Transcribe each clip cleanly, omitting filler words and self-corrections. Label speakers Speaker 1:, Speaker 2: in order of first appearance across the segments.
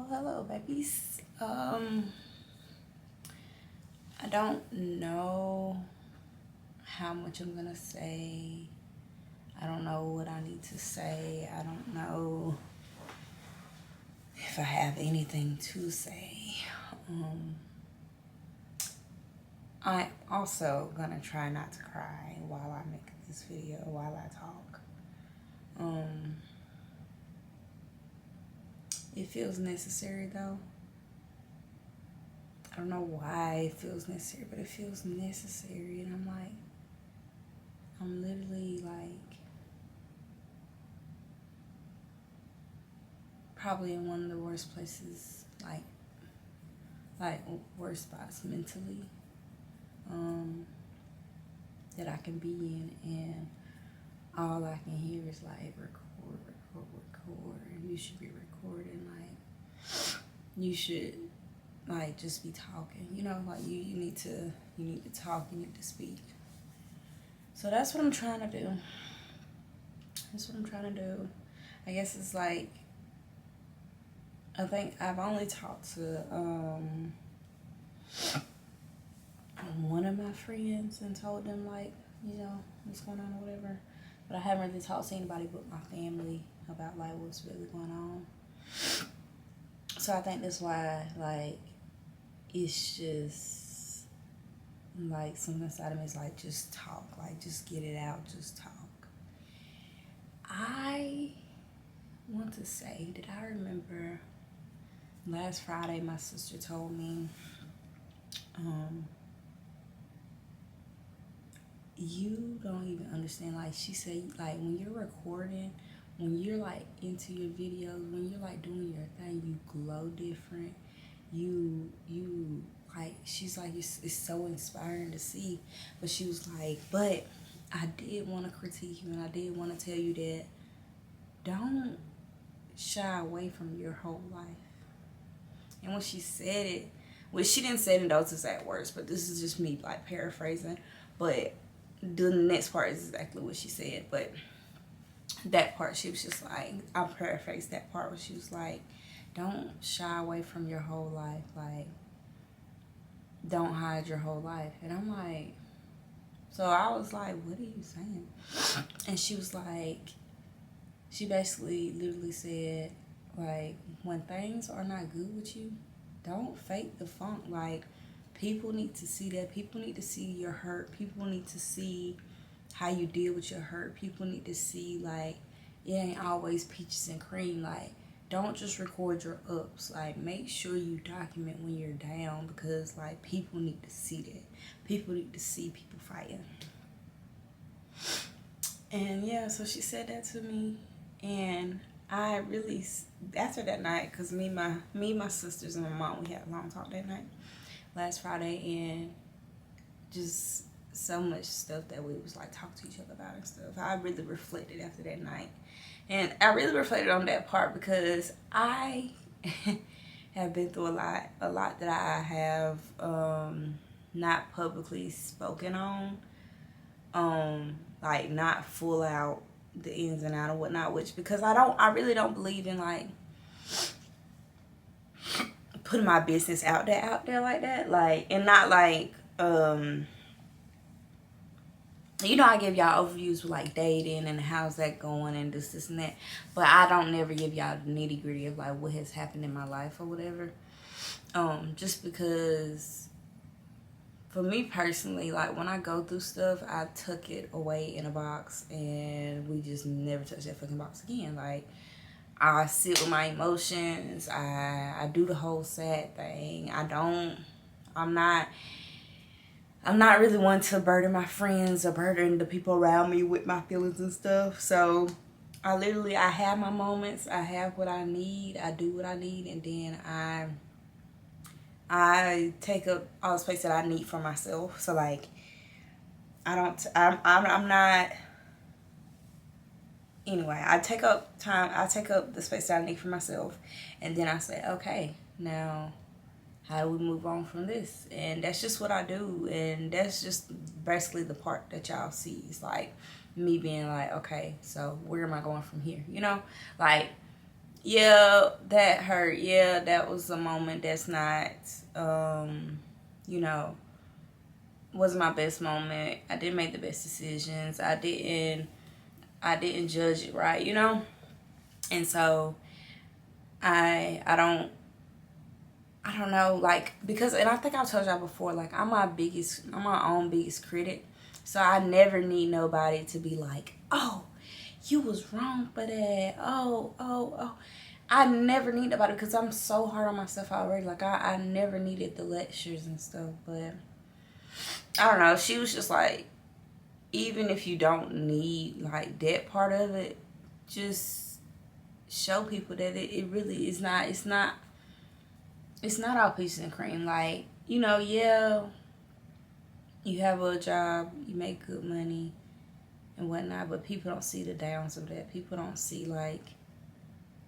Speaker 1: Hello babies. I don't know how much I'm gonna say. I don't know what I need to say. I don't know if I have anything to say. I'm also gonna try not to cry while I make this video, while I talk. It feels necessary though. I don't know why it feels necessary, but it feels necessary. And I'm literally like probably in one of the worst places, like worst spots mentally, that I can be in, and all I can hear is like record. You should be recording, like you should like just be talking, like you need to talk, you need to speak. So that's what I'm trying to do. I guess it's like, I think I've only talked to one of my friends and told them like, what's going on or whatever. But I haven't really talked to anybody but my family about like what's really going on. So I think that's why like it's just like something inside of me is like, just talk, like just get it out, just talk. I want to say that I remember last Friday my sister told me, you don't even understand, like she said, like when you're recording, when you're like into your videos, when you're like doing your thing, you glow different. You like, she's like, it's so inspiring to see. But she was like, but I did want to critique you, and I did want to tell you that don't shy away from your whole life. And when she said it, well, she didn't say it in those exact words, but this is just me like paraphrasing. But the next part is exactly what she said. But that part, she was just like, I paraphrased that part where she was like, don't shy away from your whole life. Like, don't hide your whole life. And I'm like, so I was like, what are you saying? And she was like, she basically literally said, like, when things are not good with you, don't fake the funk. Like, people need to see that. People need to see your hurt. People need to see how you deal with your hurt. People need to see, like, it ain't always peaches and cream. Like, don't just record your ups. Like, make sure you document when you're down, because, like, people need to see that. People need to see people fighting. And, yeah, so she said that to me. And I really, after that night, because me, my sisters, and my mom, we had a long talk that night, last Friday, and just so much stuff that we was like talking to each other about and stuff. I really reflected after that night. And I really reflected on that part because I have been through a lot that I have not publicly spoken on. Like, not full out the ins and out and whatnot, which, because I really don't believe in like putting my business out there like that. Like, and not like I give y'all overviews with like dating and how's that going and this and that, but I don't never give y'all the nitty gritty of like what has happened in my life or whatever. Just because for me personally, like when I go through stuff, I tuck it away in a box and we just never touch that fucking box again. Like, I sit with my emotions. I do the whole sad thing. I'm not really one to burden my friends or burden the people around me with my feelings and stuff. So I have my moments. I have what I need. I do what I need, and then I take up all the space that I need for myself. So like, I'm not. Anyway, I take up the space that I need for myself, and then I say, okay, now how do we move on from this? And that's just what I do, and that's just basically the part that y'all see. It's like me being like, okay, so where am I going from here? Like, yeah, that hurt. Yeah, that was a moment that's not, you know, wasn't my best moment. I didn't make the best decisions. I didn't judge it right, you know? And so I don't know, like, because, and I think I've told y'all before, like, I'm my own biggest critic. So I never need nobody to be like, oh, you was wrong for that. Oh. I never need nobody, because I'm so hard on myself already. Like, I never needed the lectures and stuff. But I don't know. She was just like, even if you don't need, like, that part of it, just show people that it really is not, it's not all peaches and cream. Like, you know, yeah, you have a job, you make good money and whatnot, but people don't see the downs of that. People don't see, like,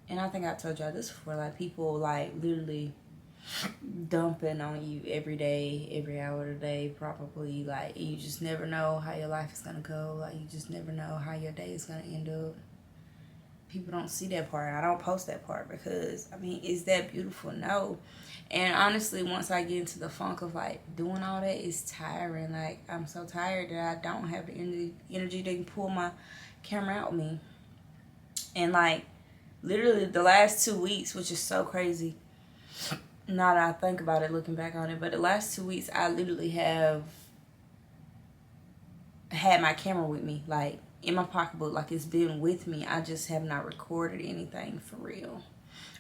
Speaker 1: and I think I told y'all this before, like, people, like, literally dumping on you every day, every hour of the day, probably. Like, you just never know how your life is gonna go. Like, you just never know how your day is gonna end up. People don't see that part. I don't post that part because, I mean, is that beautiful? No. And honestly, once I get into the funk of, like, doing all that, it's tiring. Like, I'm so tired that I don't have the energy to pull my camera out with me. And, like, literally the last 2 weeks, which is so crazy now that I think about it, looking back on it, but the last 2 weeks, I literally have had my camera with me, like, in my pocketbook. Like, it's been with me. I just have not recorded anything for real.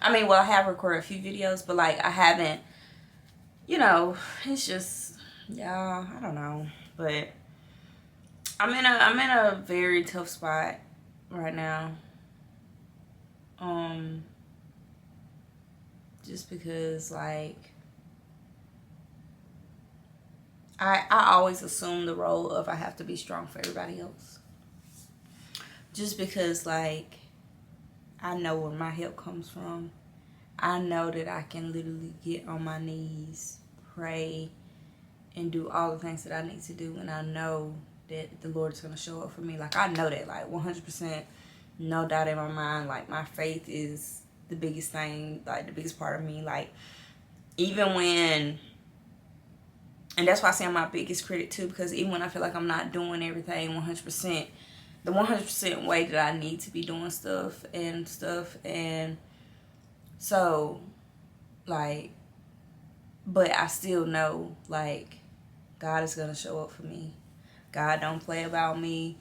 Speaker 1: I mean, well, I have recorded a few videos, but, like, I haven't, you know, it's just, y'all, I don't know. But I'm in a very tough spot right now. Just because, like, I always assume the role of I have to be strong for everybody else. Just because, like, I know where my help comes from. I know that I can literally get on my knees, pray, and do all the things that I need to do. And I know that the Lord is going to show up for me. Like, I know that, like, 100%, no doubt in my mind. Like, my faith is the biggest thing, like, the biggest part of me. Like, even when, and that's why I say I'm my biggest critic too, because even when I feel like I'm not doing everything 100%, the 100% way that I need to be doing stuff, and so, like, but I still know, like, God is going to show up for me. God don't play about me.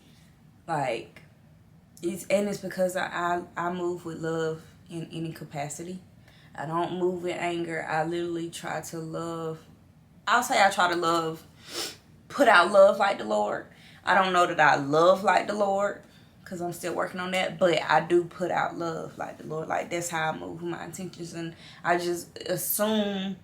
Speaker 1: Like, it's because I move with love in any capacity. I don't move with anger. I literally try to love. I'll say I try to love, put out love like the Lord. I don't know that I love like the Lord, because I'm still working on that, but I do put out love like the Lord. Like, that's how I move with my intentions, and I just assume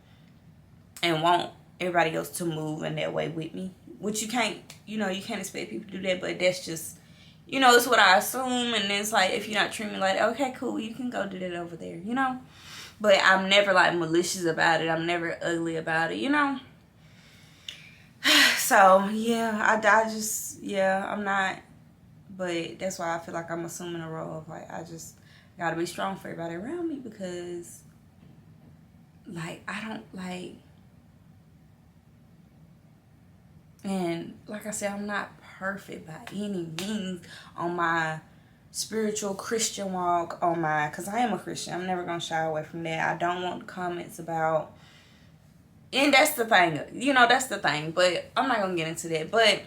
Speaker 1: and want everybody else to move in that way with me, which you can't, you know, you can't expect people to do that, but that's just, you know, it's what I assume. And it's like, if you're not treating me like, okay, cool, you can go do that over there, you know. But I'm never, like, malicious about it. I'm never ugly about it, you know. So, yeah, I just, yeah, I'm not, but that's why I feel like I'm assuming a role of, like, I just gotta be strong for everybody around me, because, like, I don't, like, and like I said, I'm not perfect by any means on my spiritual Christian walk, on my, because I am a Christian. I'm never going to shy away from that. I don't want comments about, and that's the thing, you know, that's the thing, but I'm not going to get into that. But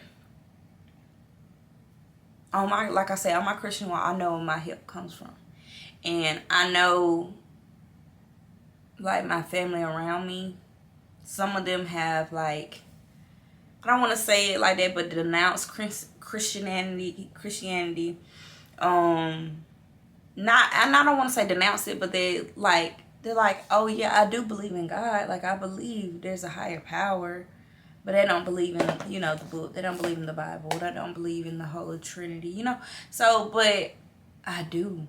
Speaker 1: on my, like I said, on my Christian walk, I know where my help comes from. And I know, like, my family around me, some of them have, like, I don't want to say it like that, but denounce Christianity. Not, and I don't want to say denounce it, but they're like, oh yeah, I do believe in God. Like, I believe there's a higher power, but they don't believe in, you know, the book. They don't believe in the Bible. They don't believe in the Holy Trinity, you know. So, but I do,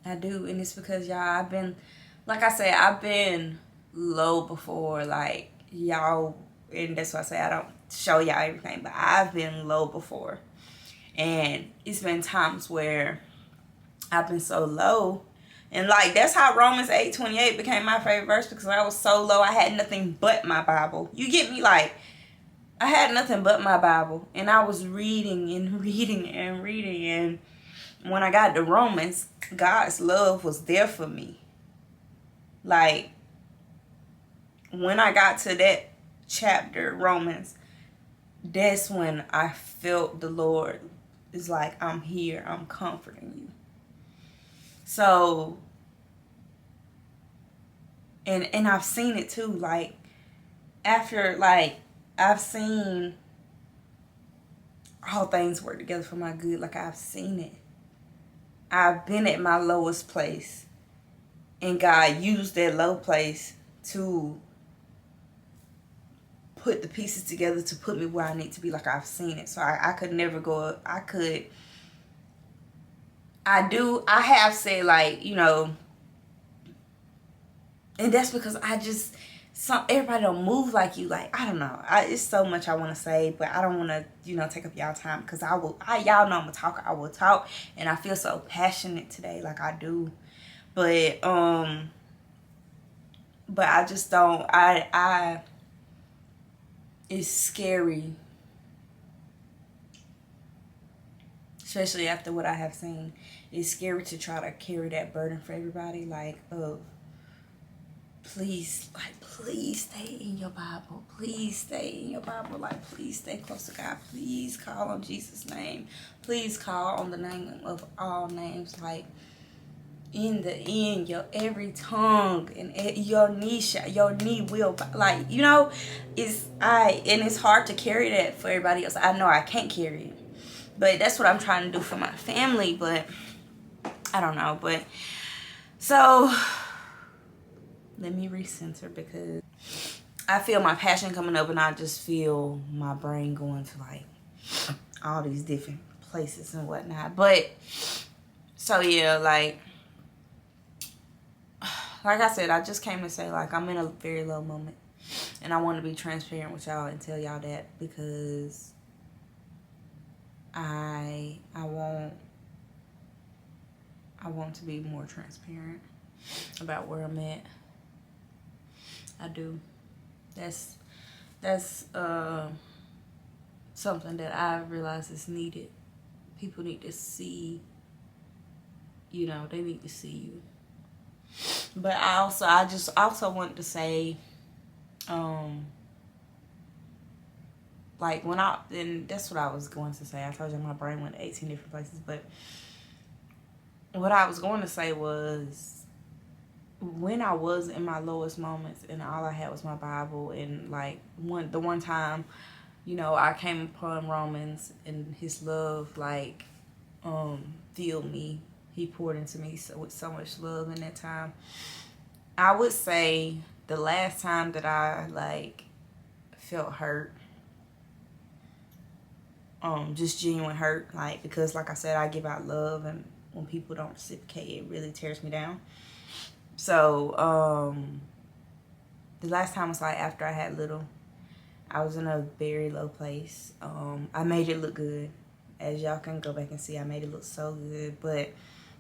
Speaker 1: and it's because, y'all, I've been, like I said, I've been low before, like, y'all, and that's why I say I don't show y'all everything, but I've been low before. And it's been times where I've been so low And like that's how Romans 8:28 became my favorite verse, because I was so low I had nothing but my Bible. You get me? Like I had nothing but my Bible, and I was reading and reading and reading, and when I got to Romans, God's love was there for me. Like when I got to that chapter, Romans, that's when I felt the Lord is like, I'm here, I'm comforting you. So, and I've seen it too. Like after, like I've seen all things work together for my good. Like I've seen it. I've been at my lowest place, and God used that low place to put the pieces together to put me where I need to be. Like I've seen it. So I could never go. I have said, like, you know, and that's because everybody don't move like you. Like, I don't know. It's so much I want to say, but I don't want to, you know, take up y'all time, because y'all know I'm a talker. I will talk, and I feel so passionate today, like I do. But I just don't. It's scary, especially after what I have seen. It's scary to try to carry that burden for everybody. Like, please stay in your Bible. Please stay in your Bible. Like, please stay close to God. Please call on Jesus' name. Please call on the name of all names. Like, in the end, your every tongue and your knee will, like, you know, and it's hard to carry that for everybody else. I know I can't carry it, but that's what I'm trying to do for my family. But I don't know. But so let me recenter, because I feel my passion coming up, and I just feel my brain going to like all these different places and whatnot. But so yeah, like I said, I just came to say, like, I'm in a very low moment, and I want to be transparent with y'all and tell y'all that, because I want to be more transparent about where I'm at. I do. That's something that I realize is needed. People need to see, you know, they need to see you. But I just also want to say, like and that's what I was going to say. I told you my brain went to 18 different places, but what I was going to say was, when I was in my lowest moments and all I had was my Bible, and like the one time, you know, I came upon Romans, and his love, like, filled me. He poured into me with so much love in that time. I would say the last time that I like felt hurt, just genuine hurt, like, because like I said, I give out love, and when people don't reciprocate, it really tears me down. So the last time was like after I had little. I was in a very low place. I made it look good, as y'all can go back and see. I made it look so good, but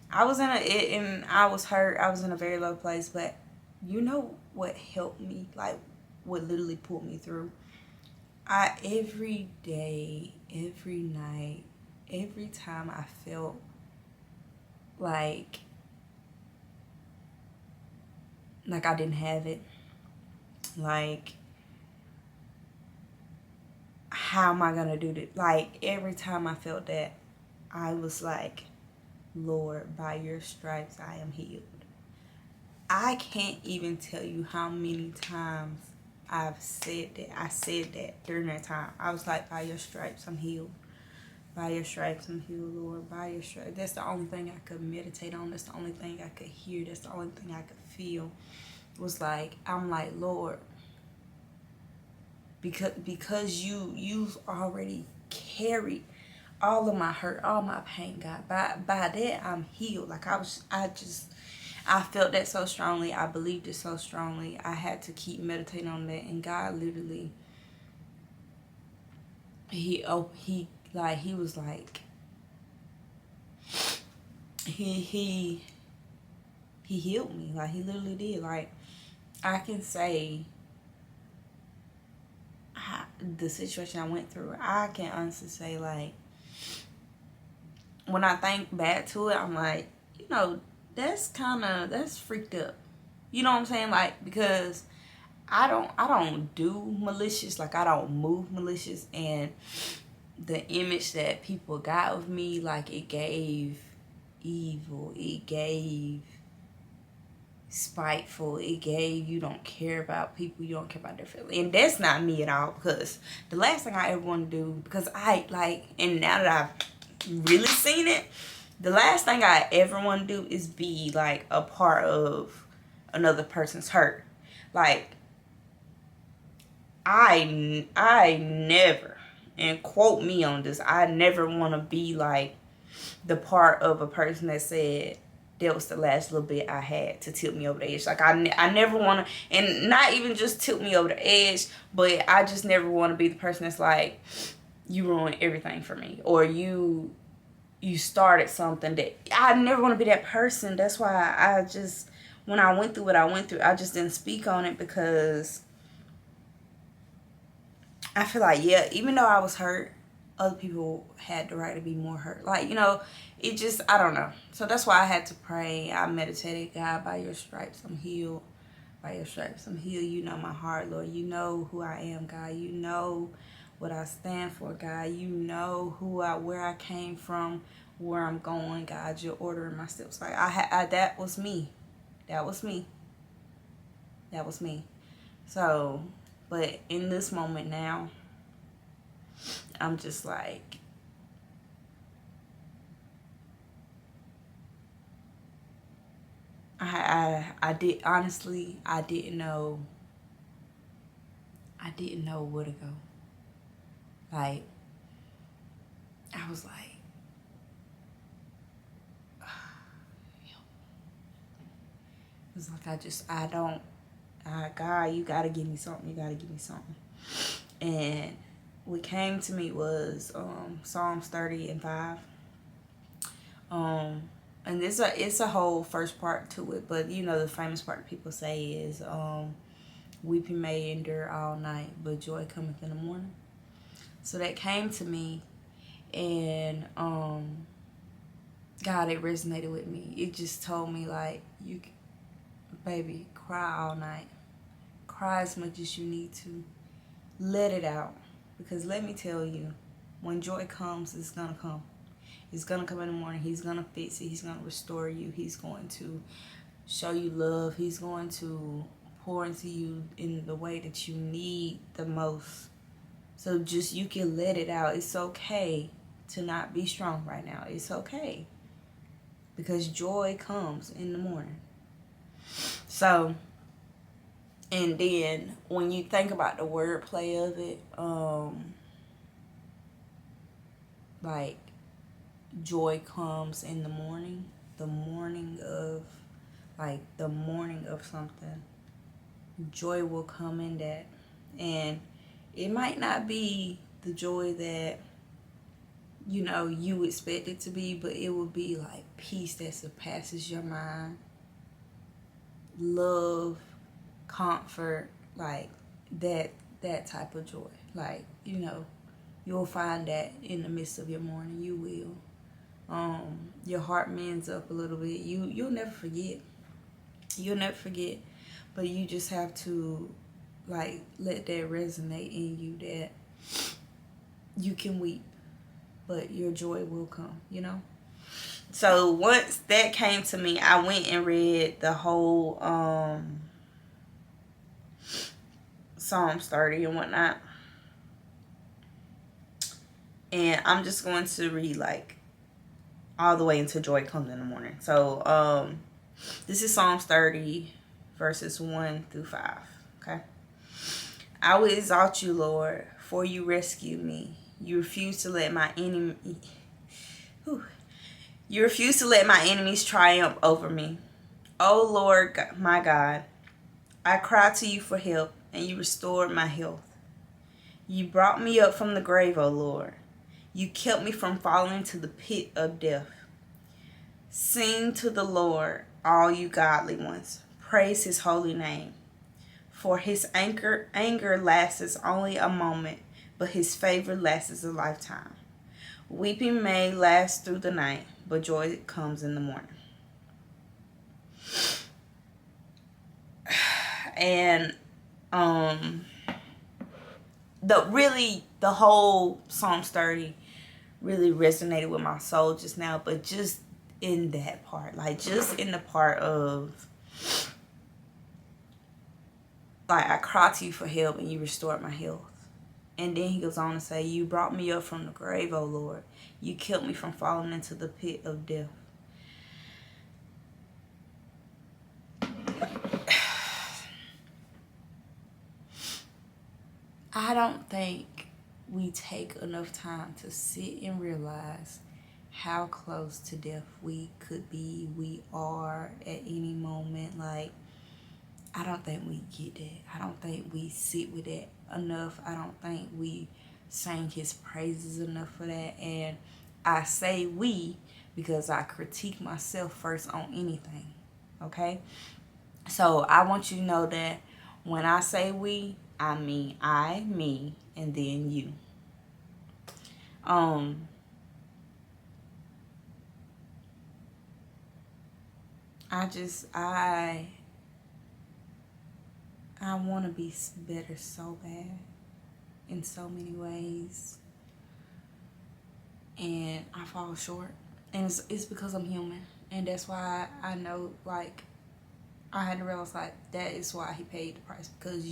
Speaker 1: I was and I was hurt. I was in a very low place, but you know what helped me, like what literally pulled me through? Every day, every night, every time I felt like I didn't have it, like, how am I gonna do this? Like, every time I felt that, I was like, Lord, by your stripes I am healed. I can't even tell you how many times I've said that. I said that during that time. I was like, by your stripes I'm healed. By your stripes I'm healed, Lord. By your stripes. That's the only thing I could meditate on. That's the only thing I could hear. That's the only thing I could feel. Was like, I'm like, Lord, because you've already carried all of my hurt, all my pain, God. By that I'm healed. Like, I felt that so strongly. I believed it so strongly. I had to keep meditating on that, and God literally, he was like, he He healed me. Like, he literally did. Like, I can say the situation I went through, I can honestly say, like, when I think back to it, I'm like, you know, that's freaked up. You know what I'm saying? Like, because I don't do malicious, like, I don't move malicious, and the image that people got of me, like, it gave evil, it gave spiteful, it gave you don't care about people, you don't care about their feelings. And that's not me at all, because the last thing I ever want to do, because I like, and now that I've really seen it, the last thing I ever want to do is be like a part of another person's hurt. Like, I never, and quote me on this, I never want to be like the part of a person that said that was the last little bit I had to tilt me over the edge. Like, I never want to, and not even just tilt me over the edge, but I just never want to be the person that's like, you ruined everything for me, or you started something. That I never want to be that person. That's why I just, when I went through what I went through, I just didn't speak on it, because I feel like, yeah, even though I was hurt, other people had the right to be more hurt. Like, you know, it just, I don't know. So that's why I had to pray. I meditated, God, by your stripes I'm healed. By your stripes I'm healed. You know my heart, Lord. You know who I am, God. You know what I stand for, God. You know where I came from, where I'm going, God. You're ordering my steps. Like, that was me. That was me. That was me. So, but in this moment now, I'm just like, I did, honestly, I didn't know where to go. Like, I was like, it was like, God, you gotta give me something. You gotta give me something. And what came to me was Psalms 30 and 5. And it's a whole first part to it, but you know the famous part people say is weeping may endure all night, but joy cometh in the morning. So that came to me, and God, it resonated with me. It just told me, like, you, baby, cry all night, cry as much as you need to, let it out, because let me tell you, when joy comes, it's gonna come. He's going to come in the morning. He's going to fix it. He's going to restore you. He's going to show you love. He's going to pour into you in the way that you need the most. So just, you can let it out. It's okay to not be strong right now. It's okay, because joy comes in the morning. So, and then when you think about the wordplay of it, like, joy comes in the morning of, like, the morning of something. Joy will come in that. And it might not be the joy that, you know, you expect it to be, but it will be like peace that surpasses your mind, love, comfort, like that type of joy. Like, you know, you'll find that in the midst of your morning. You will. Your heart mends up a little bit. You'll never forget. You'll never forget. But you just have to, like, let that resonate in you, that you can weep, but your joy will come, you know? So once that came to me, I went and read the whole Psalms 30 and whatnot. And I'm just going to read, like, all the way into joy comes in the morning. So this is Psalms 30 verses 1 through 5. Okay. I will exalt you, Lord, for you rescued me. You refuse to let my enemies triumph over me. O Lord, my God, I cried to you for help, and you restored my health. You brought me up from the grave, O Lord. You kept me from falling to the pit of death. Sing to the Lord,
Speaker 2: all you godly ones. Praise his holy name. For his anger lasts only a moment, but his favor lasts a lifetime. Weeping may last through the night, but joy comes in the morning. And the whole Psalms 30 really resonated with my soul just now, but just in that part, like just in the part of like, I cried to you for help and you restored my health. And then he goes on to say, you brought me up from the grave, O Lord. You kept me from falling into the pit of death. I don't think we take enough time to sit and realize how close to death we could be, we are at any moment. Like, I don't think we get that. I don't think we sit with that enough. I don't think we sing his praises enough for that. And I say we because I critique myself first on anything. Okay? So I want you to know that when I say we, I mean I, me, and then you. I want to be better so bad in so many ways, and I fall short, and it's because I'm human, and that's why I know, like, I had to realize, like, that is why he paid the price, because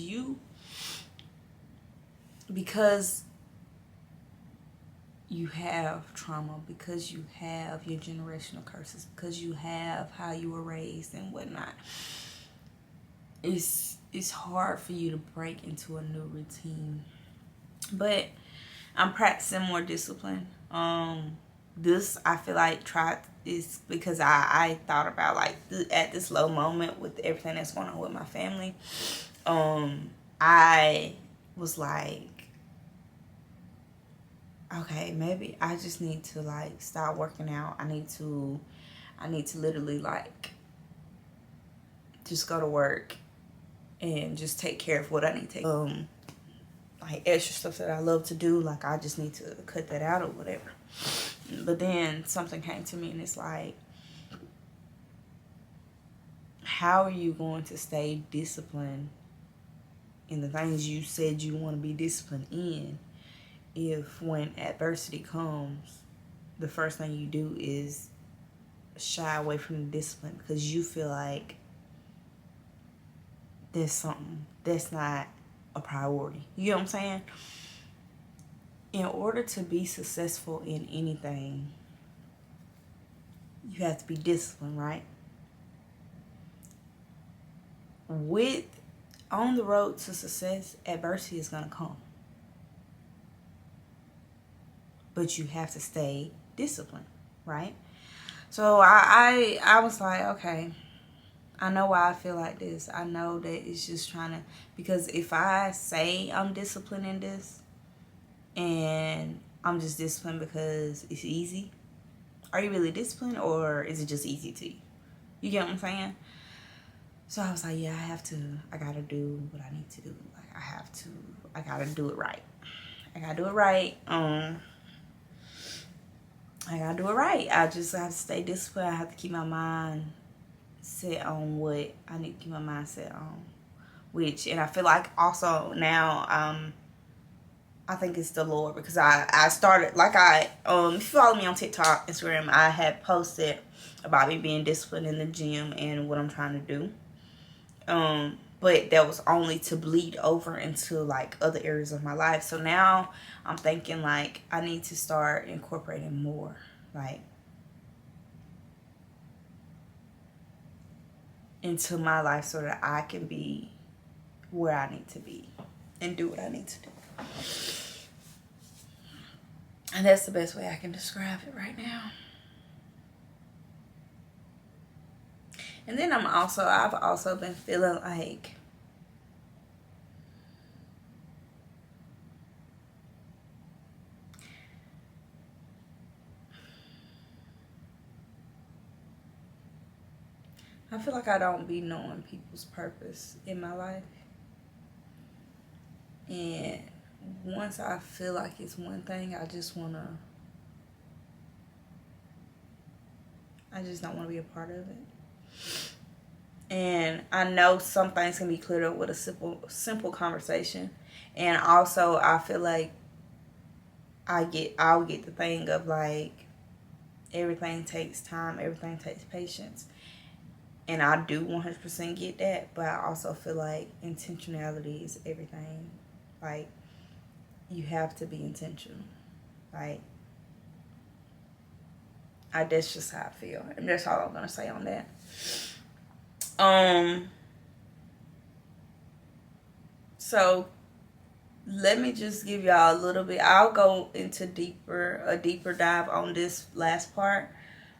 Speaker 2: you have trauma, because you have your generational curses, because you have how you were raised and whatnot. It's hard for you to break into a new routine. But I'm practicing more discipline. This, I feel like, is because I thought about, like, at this low moment with everything that's going on with my family. I was like, okay, maybe I just need to, like, start working out. I need to literally, like, just go to work and just take care of what I need to take. Like, extra stuff that I love to do, like, I just need to cut that out or whatever. But then something came to me, and it's like, how are you going to stay disciplined in the things you said you want to be disciplined in if when adversity comes, the first thing you do is shy away from the discipline because you feel like there's something that's not a priority? You know what I'm saying? In order to be successful in anything, you have to be disciplined, right? On the road to success, adversity is going to come. But you have to stay disciplined, right? So I was like, okay, I know why I feel like this. I know that it's just trying to, because if I say I'm disciplined in this and I'm just disciplined because it's easy, are you really disciplined or is it just easy to you? You get what I'm saying? So I was like, yeah, I gotta do what I need to do. Like, I gotta do it right. I gotta do it right. I gotta do it right. I just have to stay disciplined. I have to keep my mind set on what I need to keep my mind set on. And I feel like also now, I think it's the Lord, because I started, like, if you follow me on TikTok, Instagram, I had posted about me being disciplined in the gym and what I'm trying to do. But that was only to bleed over into, like, other areas of my life. So now I'm thinking, like, I need to start incorporating more, like, into my life so that I can be where I need to be and do what I need to do. And that's the best way I can describe it right now. And then I've also been feeling like I feel like I don't be knowing people's purpose in my life. And once I feel like it's one thing, I just don't want to be a part of it. And I know some things can be cleared up with a simple conversation. And also I feel like I'll get the thing of like, everything takes time, everything takes patience. And I do 100% get that, but I also feel like intentionality is everything. Like, you have to be intentional. Like, that's just how I feel. And that's all I'm going to say on that. So let me just give y'all a little bit. I'll go into a deeper dive on this last part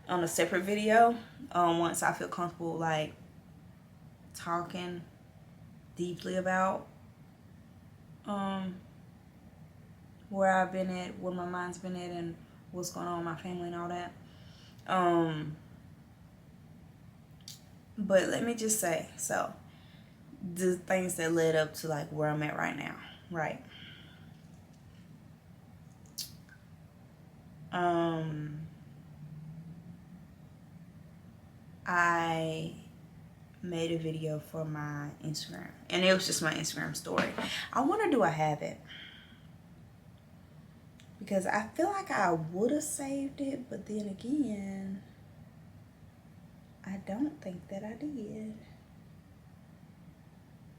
Speaker 2: on a separate video. Once I feel comfortable like talking deeply about where I've been at, where my mind's been at, and what's going on with my family and all that. But let me just say, so the things that led up to like where I'm at right now, right? I made a video for my Instagram, and it was just my Instagram story. I wonder, do I have it? Because I feel like I would have saved it, but then again, I don't think that I did.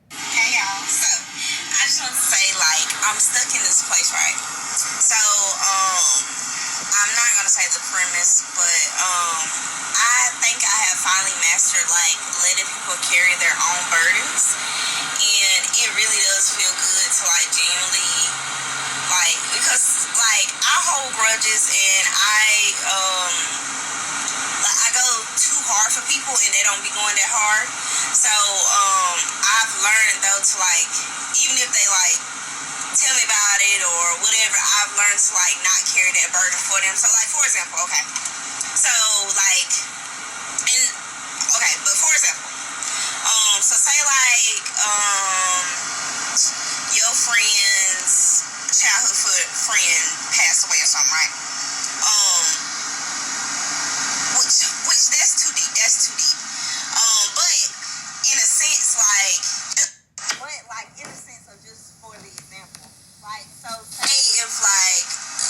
Speaker 2: Hey y'all, so I just want to say, like, I'm stuck in this place, right? So, I'm not gonna say the premise, but I think I have finally mastered like letting people carry their own burdens, and it really does feel good to like genuinely like, because like I hold grudges, and I go too hard for people, and they don't be going that hard. So I've learned though to like, even if they like tell me about it or whatever, I've learned to like not carry that burden for them. So like, for example, okay, so like, and okay, but for example, so say like your friend's childhood friend passed away or something, right? Which that's too deep. That's too deep. But in a sense, like, in a sense of just for the example, like, so say if like,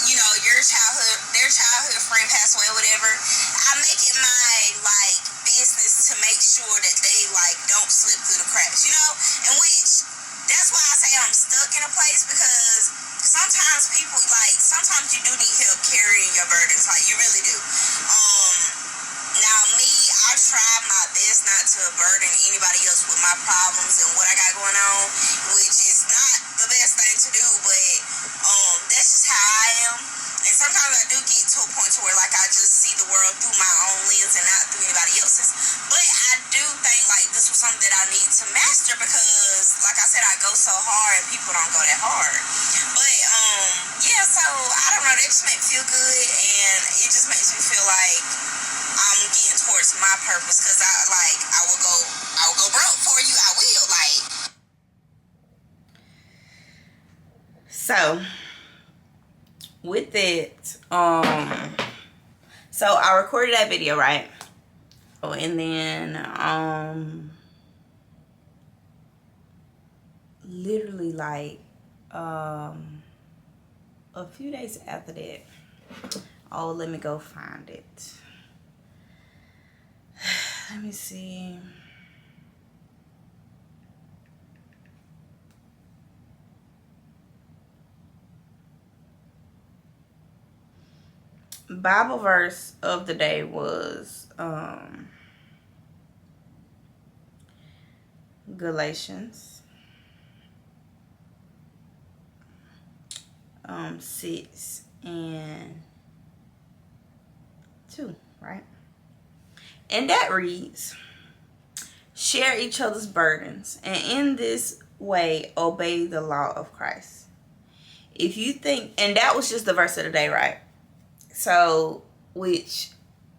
Speaker 2: you know, their childhood friend passed away or whatever, I make it my like business to make sure that they like don't slip through the cracks, you know, and which that's why I say I'm stuck in a place, because sometimes you do need help carrying your burdens, like you really do. Now me, I try my best not to burden anybody else with my problems and what I got going on, which is not the best thing to do, but that's just how I am. And sometimes I do get to a point to where like I just see the world through my own lens and not through anybody else's. But I do think like this was something that I need to master, because like I said, I go so hard and people don't go that hard. But yeah, so I don't know, that just makes me feel good, and it just makes me feel like I'm getting towards my purpose, because I will go broke for you. I will, like. So with it, so I recorded that video, right? Oh, and then literally like a few days after that, oh, let me go find it. Let me see. Bible verse of the day was Galatians 6 and 2, right? And that reads, share each other's burdens, and in this way obey the law of Christ. If you think, and that was just the verse of the day, right? So, which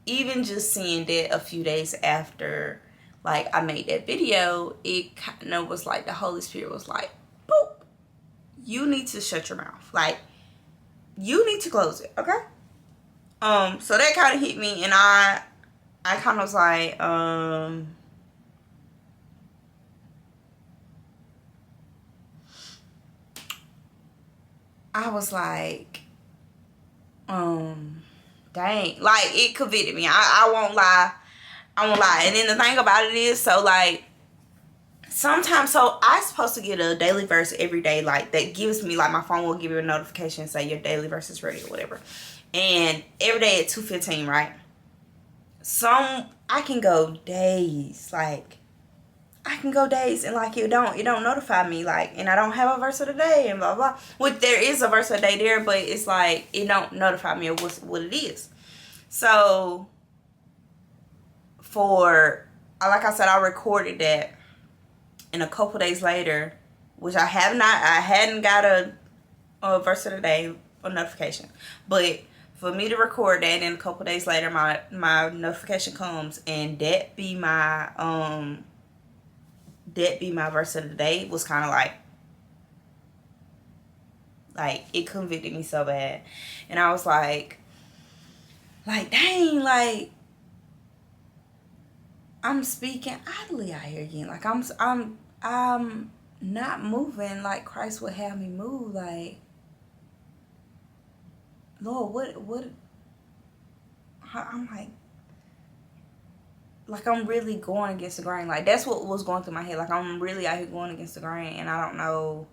Speaker 2: even just seeing that a few days after like I made that video, it kind of was like the Holy Spirit was like, boop, you need to shut your mouth. Like, you need to close it, okay? So that kind of hit me, and I kind of was like, I was like, dang, like, it convicted me. I won't lie. I won't lie. And then the thing about it is, so, like, sometimes, so I'm supposed to get a daily verse every day, like, that gives me, like, my phone will give you a notification, say your daily verse is ready or whatever. And every day at 2:15, right? I can go days, like, I can go days and, like, it don't notify me, like, and I don't have a verse of the day and blah blah. Which there is a verse of the day there, but it's like it don't notify me of what it is. So for, like I said, I recorded that, and a couple days later, which I hadn't got a verse of the day or notification, but for me to record that, and a couple days later my notification comes, and that be my verse of the day, was kind of like it convicted me so bad. And I was like dang, like, I'm speaking idly out here again. Like, I'm not moving like Christ would have me move. Like, Lord, what I'm like I'm really going against the grain. Like, that's what was going through my head. Like, I'm really out here going against the grain, and I don't know.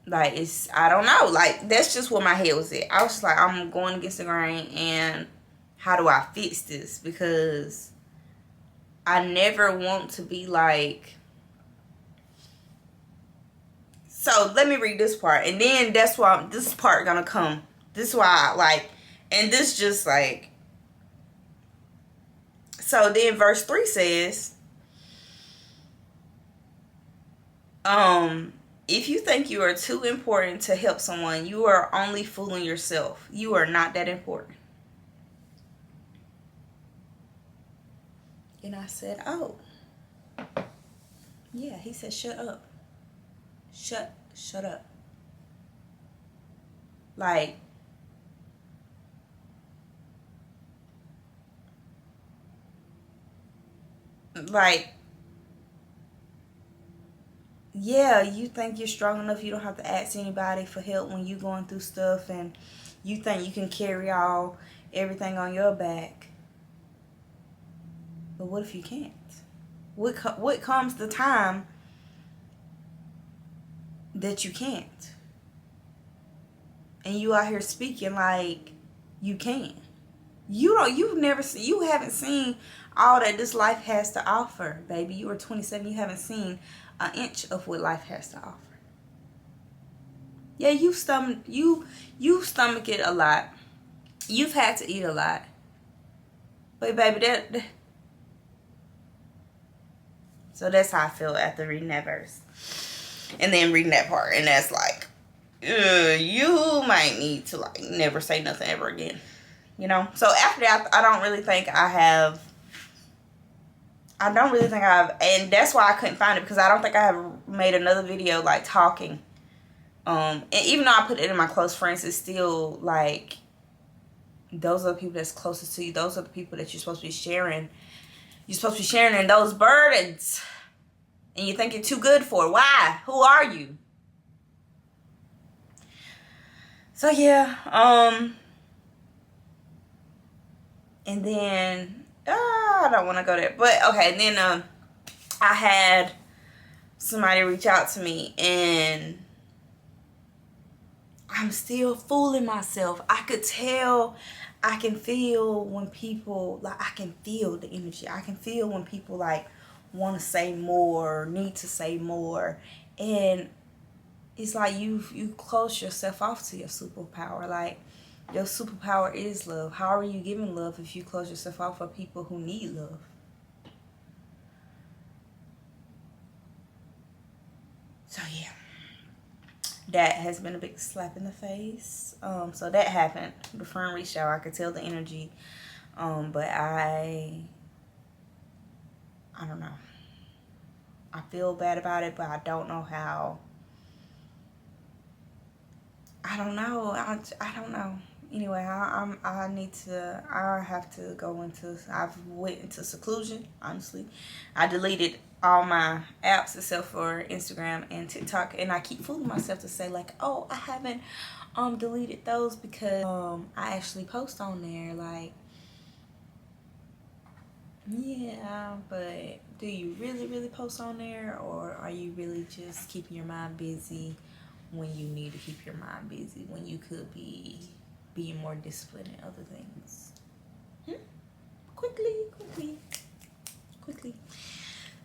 Speaker 2: Like, I don't know. Like, that's just where my head was at. I was just like, I'm going against the grain, and how do I fix this? Because I never want to be like. So let me read this part, and then that's why this part gonna come. This is why and this just like. So then verse 3 says, if you think you are too important to help someone, you are only fooling yourself. You are not that important. And I said, oh, yeah. He said, shut up. Shut up. Like, yeah, you think you're strong enough, you don't have to ask anybody for help when you're going through stuff, and you think you can carry everything on your back. But what if you can't? What comes the time that you can't? And you out here speaking like you can. You haven't seen all that this life has to offer, baby. You are 27, you haven't seen an inch of what life has to offer. Yeah, you stomach it a lot. You've had to eat a lot. But baby, so that's how I feel after reading that verse. And then reading that part, and that's like, you might need to like never say nothing ever again. You know? So after that, I don't really think I have, and that's why I couldn't find it, because I don't think I have made another video like talking. And even though I put it in my close friends, it's still like, those are the people that's closest to you. Those are the people that you're supposed to be sharing. You're supposed to be sharing in those burdens. And you think you're too good for it. Why? Who are you? So yeah, and then I don't want to go there, but okay. And then I had somebody reach out to me, and I'm still fooling myself. I could tell, I can feel when people, like, I can feel the energy. I can feel when people like want to say more, need to say more, and it's like you close yourself off to your superpower. Like, your superpower is love. How are you giving love if you close yourself off for people who need love? So yeah, that has been a big slap in the face. So that happened. The friend reached out. I could tell the energy. But I I don't know. I feel bad about it, but I don't know how. I don't know. I don't know. Anyway, I have to go into, I've went into seclusion, honestly. I deleted all my apps except for Instagram and TikTok, and I keep fooling myself to say like, oh, I haven't deleted those because I actually post on there, like, yeah, but do you really post on there, or are you really just keeping your mind busy when you need to keep your mind busy, when you could be being more disciplined in other things? Quickly.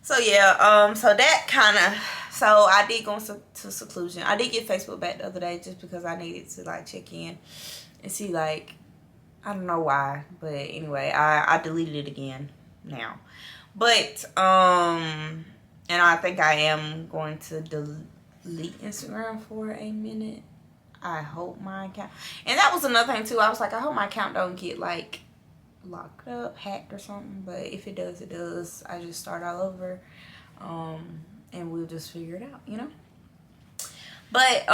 Speaker 2: So yeah, so that kind of, so I did go into seclusion. I did get Facebook back the other day just because I needed to like check in and see, like, I don't know why, but anyway, I deleted it again now. But and I think I am going to delete Instagram for a minute. I hope my account, and that was another thing too, I was like, I hope my account don't get like locked up, hacked or something. But if it does, it does. I just start all over, and we'll just figure it out, you know. But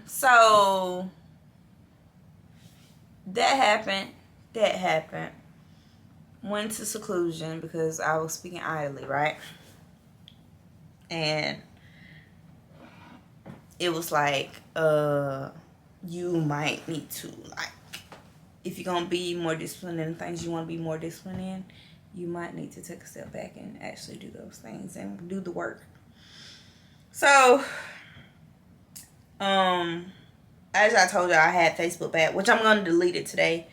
Speaker 2: so that happened. Went to seclusion because I was speaking idly, right? And it was like, you might need to, like, if you're gonna be more disciplined in things you want to be more disciplined in, you might need to take a step back and actually do those things and do the work. So as I told you, I had Facebook back, which I'm gonna delete it today.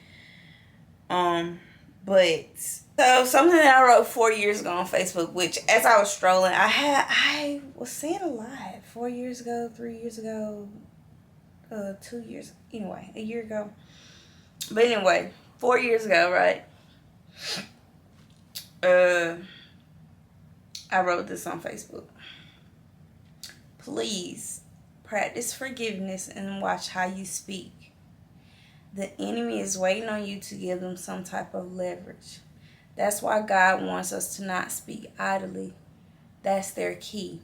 Speaker 2: But so something that I wrote 4 years ago on Facebook, which as I was strolling, I was saying a lot 4 years ago, 3 years ago, 2 years, anyway, a year ago. But anyway, 4 years ago, right? I wrote this on Facebook. Please practice forgiveness and watch how you speak. The enemy is waiting on you to give them some type of leverage. That's why God wants us to not speak idly. That's their key.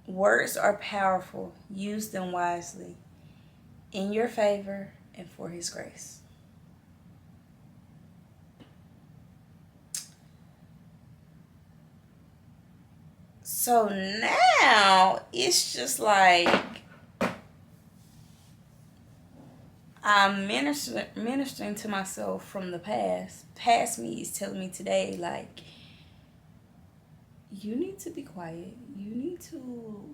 Speaker 2: Words are powerful. Use them wisely, in your favor and for His grace. So now it's just like I'm ministering to myself from the past. Past me is telling me today, like, you need to be quiet. You need to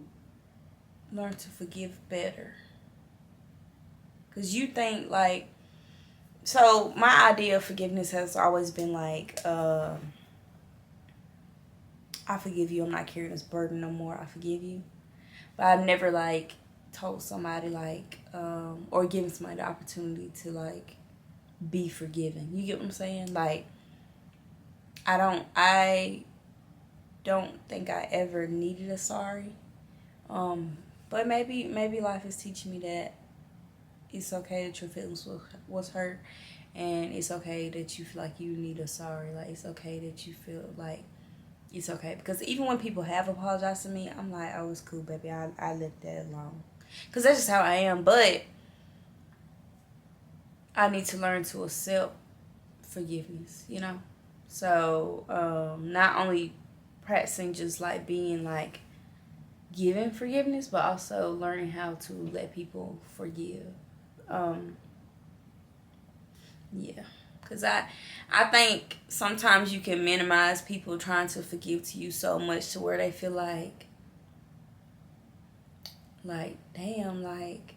Speaker 2: learn to forgive better. Because you think, like, so my idea of forgiveness has always been like, I forgive you. I'm not carrying this burden no more. I forgive you. But I've never, like, told somebody, like, or given somebody the opportunity to, like, be forgiven. You get what I'm saying? Like, I don't think I ever needed a sorry. But maybe life is teaching me that it's okay that your feelings was hurt, and it's okay that you feel like you need a sorry. Like, it's okay that you feel like it's okay. Because even when people have apologized to me, I'm like, oh, it's cool, baby. I left that alone. Because that's just how I am. But I need to learn to accept forgiveness, you know? So not only practicing just like being like giving forgiveness, but also learning how to let people forgive. Yeah. Because I think sometimes you can minimize people trying to forgive to you so much to where they feel like, damn, like,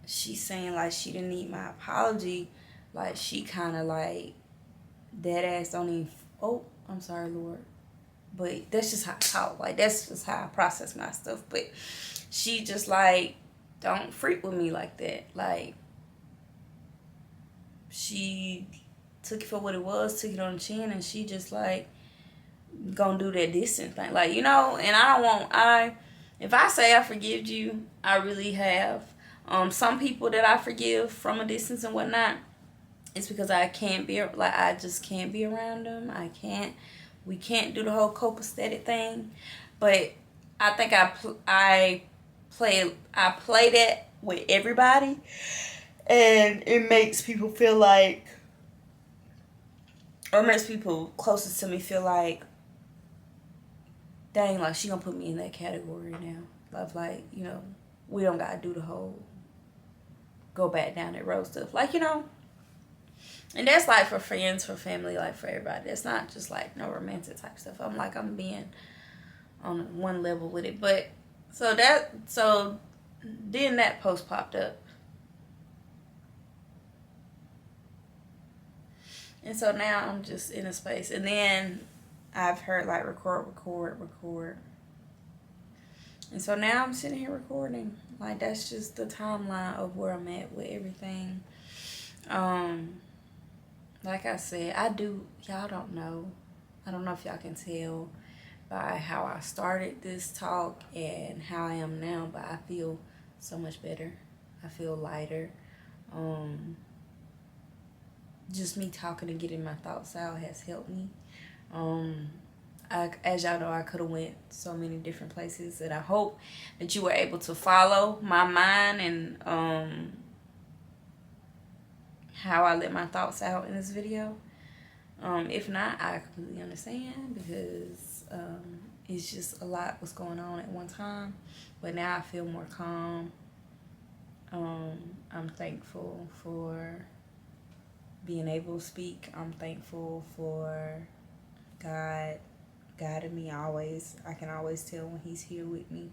Speaker 2: she's saying, like, she didn't need my apology. Like, she kind of, like, dead ass don't even, oh, I'm sorry, Lord. But that's just how I talk. Like, that's just how I process my stuff. But she just, like, don't freak with me like that. Like, she took it for what it was, took it on the chin, and she just, like, gonna do that distant thing. Like, you know, and I don't want, if I say I forgive you, I really have. Some people that I forgive from a distance and whatnot, it's because I can't be, like, I just can't be around them. We can't do the whole copacetic thing. But I think I play that with everybody, and it makes people feel like, or makes people closest to me feel like, dang, like she gonna put me in that category now. Of like, you know, we don't gotta do the whole go back down that road stuff. Like, you know, and that's like for friends, for family, like for everybody. It's not just like no romantic type stuff. I'm being on one level with it. But so then that post popped up. And so now I'm just in a space. And then I've heard like record. And so now I'm sitting here recording. Like, that's just the timeline of where I'm at with everything. Like I said, y'all don't know. I don't know if y'all can tell by how I started this talk and how I am now, but I feel so much better. I feel lighter. Just me talking and getting my thoughts out has helped me. As y'all know, I could have went so many different places, and I hope that you were able to follow my mind and how I let my thoughts out in this video. If not, I completely understand, because it's just a lot was going on at one time. But now I feel more calm. I'm thankful for being able to speak. I'm thankful for God guiding me always. I can always tell when He's here with me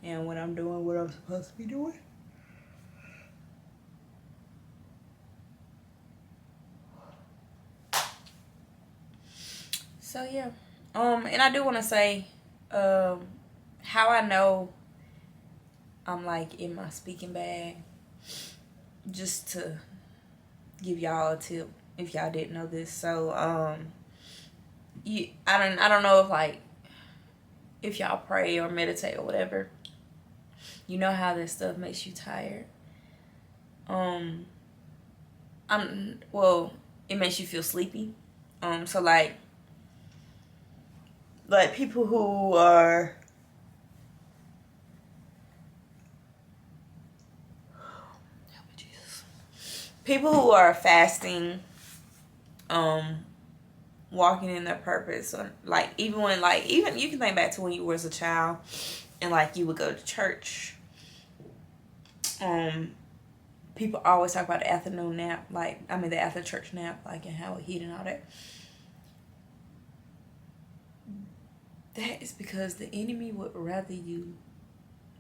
Speaker 2: and when I'm doing what I'm supposed to be doing. So yeah, and I do want to say, how I know I'm like in my speaking bag, just to give y'all a tip if y'all didn't know this. So I don't know if like if y'all pray or meditate or whatever, you know how this stuff makes you tired. It makes you feel sleepy. So like people who are fasting, walking in their purpose, or like even you can think back to when you were as a child and like you would go to church. People always talk about the afternoon nap, the after church nap, like, and how it hit and all that. That is because the enemy would rather you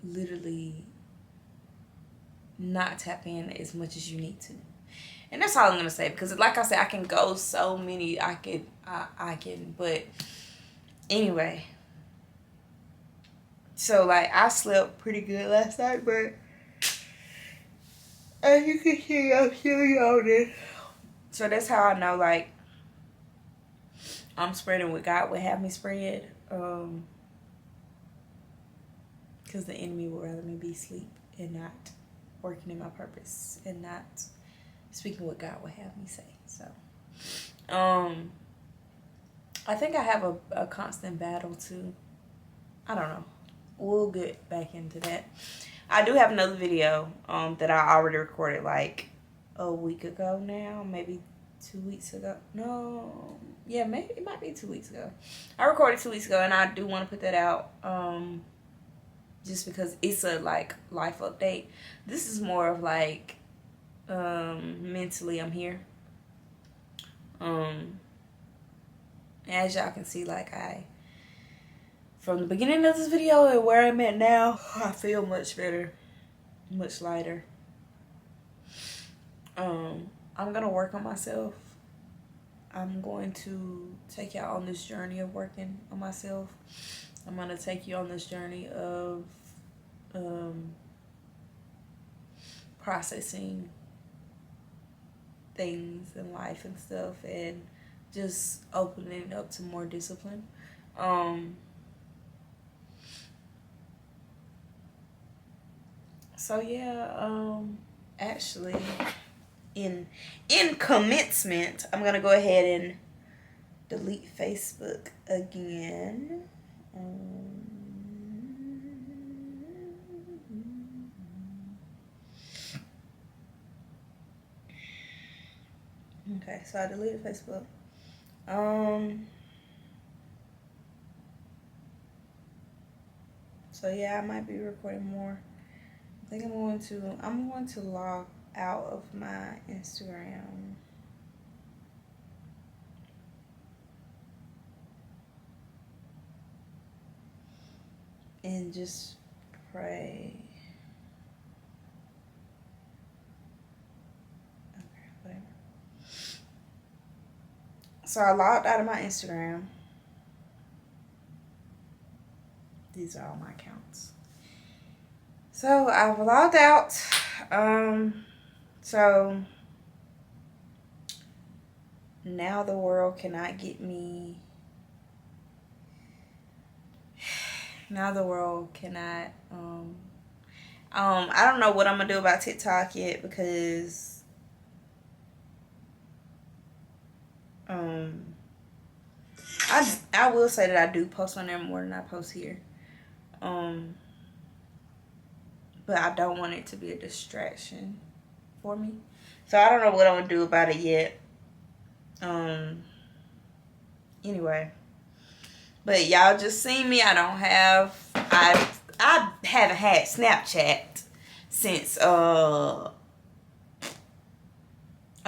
Speaker 2: literally not tap in as much as you need to. And that's all I'm gonna say, because like I said, I can go so many, I can, but anyway. So like I slept pretty good last night, but as you can see, I'm still yawning. So that's how I know like I'm spreading what God would have me spread. Because the enemy would rather me be asleep and not working in my purpose and not speaking what God would have me say. So, I think I have a constant battle too. I don't know. We'll get back into that. I do have another video that I already recorded like a week ago now, maybe 2 weeks ago. No, yeah, maybe it might be 2 weeks ago. I recorded 2 weeks ago, and I do want to put that out just because it's a like life update. This is more of like mentally I'm here. As y'all can see, like from the beginning of this video and where I'm at now, I feel much better, much lighter. I'm gonna work on myself. I'm going to take y'all on this journey of working on myself. I'm gonna take you on this journey of processing things in life and stuff, and just opening it up to more discipline. So yeah, actually, in commencement, I'm gonna go ahead and delete Facebook again. Okay, so I deleted Facebook. So yeah, I might be recording more. I think I'm going to log out of my Instagram. And just pray. Okay, whatever. So I logged out of my Instagram. These are all my accounts. So I've logged out. So now the world cannot get me. Now the world cannot. I don't know what I'm gonna do about TikTok yet because I will say that I do post on there more than I post here. But I don't want it to be a distraction for me. So I don't know what I'm gonna do about it yet. Anyway. But y'all just seen me. I haven't had Snapchat since a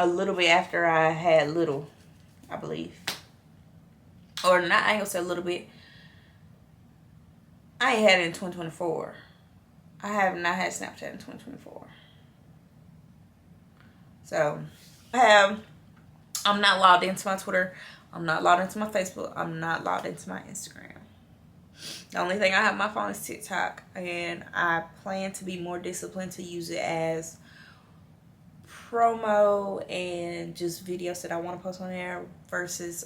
Speaker 2: little bit after I had little, I believe. Or not, I ain't gonna say a little bit. I ain't had it in 2024. I have not had Snapchat in 2024. So I'm not logged into my Twitter. I'm not logged into my Facebook. I'm not logged into my Instagram. The only thing I have on my phone is TikTok. And I plan to be more disciplined to use it as promo and just videos that I want to post on there versus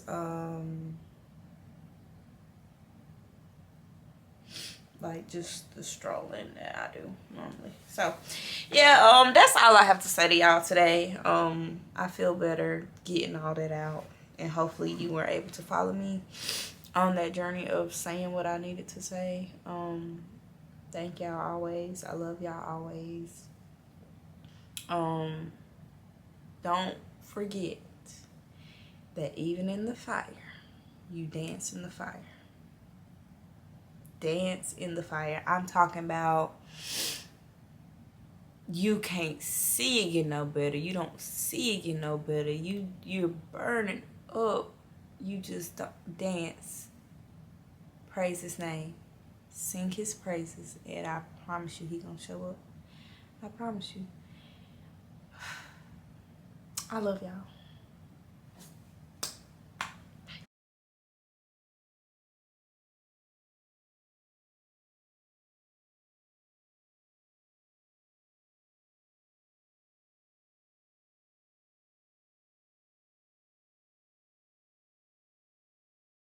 Speaker 2: like just the strolling that I do normally. So yeah, that's all I have to say to y'all today. I feel better getting all that out, and hopefully you were able to follow me on that journey of saying what I needed to say. Thank y'all always. I love y'all always. Don't forget that even in the fire, you dance in the fire. Dance in the fire. I'm talking about you can't see it get no better. You don't see it get no better. You're burning up. You just dance. Praise his name. Sing his praises. And I promise you he gonna show up. I promise you. I love y'all.